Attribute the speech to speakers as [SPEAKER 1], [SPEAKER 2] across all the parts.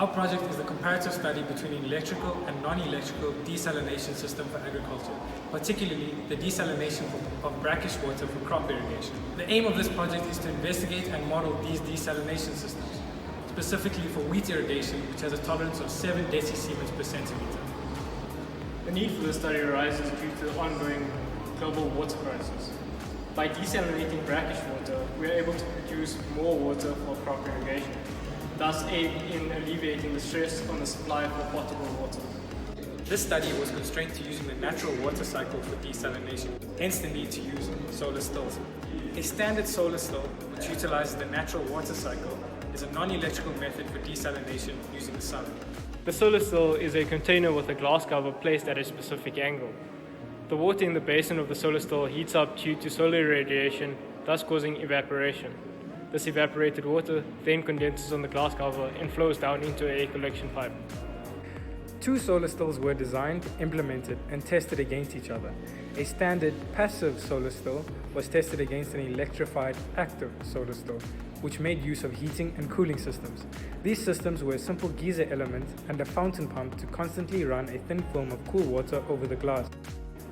[SPEAKER 1] Our project is the comparative study between an electrical and non-electrical desalination system for agriculture, particularly the desalination of brackish water for crop irrigation. The aim of this project is to investigate and model these desalination systems, specifically for wheat irrigation, which has a tolerance of 7 decisiemens per centimeter.
[SPEAKER 2] The need for this study arises due to the ongoing global water crisis. By desalinating brackish water, we are able to produce more water for crop irrigation, thus aiding in alleviating the stress on the supply for potable water.
[SPEAKER 1] This study was constrained to using the natural water cycle for desalination, hence the need to use solar stills. A standard solar still, which utilizes the natural water cycle, is a non-electrical method for desalination using the sun.
[SPEAKER 2] The solar still is a container with a glass cover placed at a specific angle. The water in the basin of the solar still heats up due to solar radiation, thus causing evaporation. This evaporated water then condenses on the glass cover and flows down into a collection pipe.
[SPEAKER 3] 2 solar stills were designed, implemented, and tested against each other. A standard passive solar still was tested against an electrified active solar still, which made use of heating and cooling systems. These systems were a simple geyser element and a fountain pump to constantly run a thin film of cool water over the glass.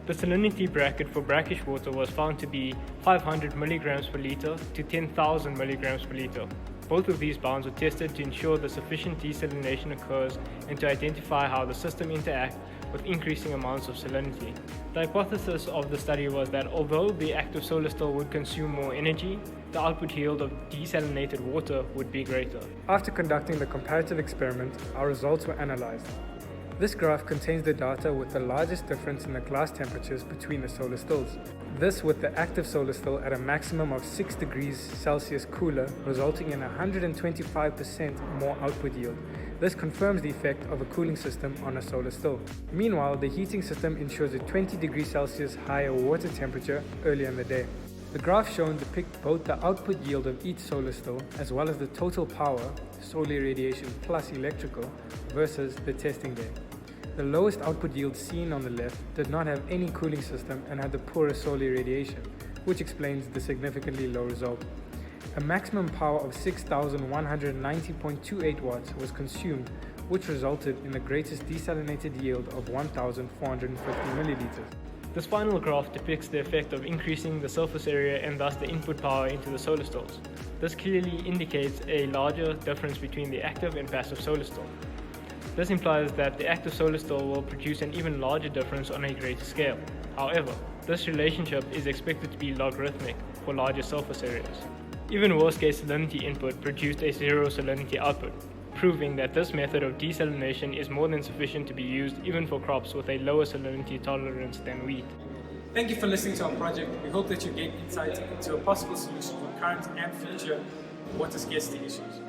[SPEAKER 2] The salinity bracket for brackish water was found to be 500 milligrams per liter to 10,000 milligrams per liter. Both of these bounds were tested to ensure that sufficient desalination occurs and to identify how the system interacts with increasing amounts of salinity. The hypothesis of the study was that although the active solar still would consume more energy, the output yield of desalinated water would be greater.
[SPEAKER 3] After conducting the comparative experiment, our results were analyzed. This graph contains the data with the largest difference in the glass temperatures between the solar stills. This with the active solar still at a maximum of 6 degrees Celsius cooler, resulting in 125% more output yield. This confirms the effect of a cooling system on a solar still. Meanwhile, the heating system ensures a 20 degrees Celsius higher water temperature earlier in the day. The graph shown depicts both the output yield of each solar still as well as the total power, solar radiation plus electrical, versus the testing day. The lowest output yield seen on the left did not have any cooling system and had the poorest solar radiation, which explains the significantly low result. A maximum power of 6,190.28 watts was consumed, which resulted in the greatest desalinated yield of 1,450 milliliters.
[SPEAKER 2] This final graph depicts the effect of increasing the surface area and thus the input power into the solar stills. This clearly indicates a larger difference between the active and passive solar still. This implies that the active solar still will produce an even larger difference on a greater scale. However, this relationship is expected to be logarithmic for larger surface areas. Even worst-case salinity input produced a zero salinity output, proving that this method of desalination is more than sufficient to be used even for crops with a lower salinity tolerance than wheat.
[SPEAKER 1] Thank you for listening to our project. We hope that you gained insight into a possible solution for current and future water scarcity issues.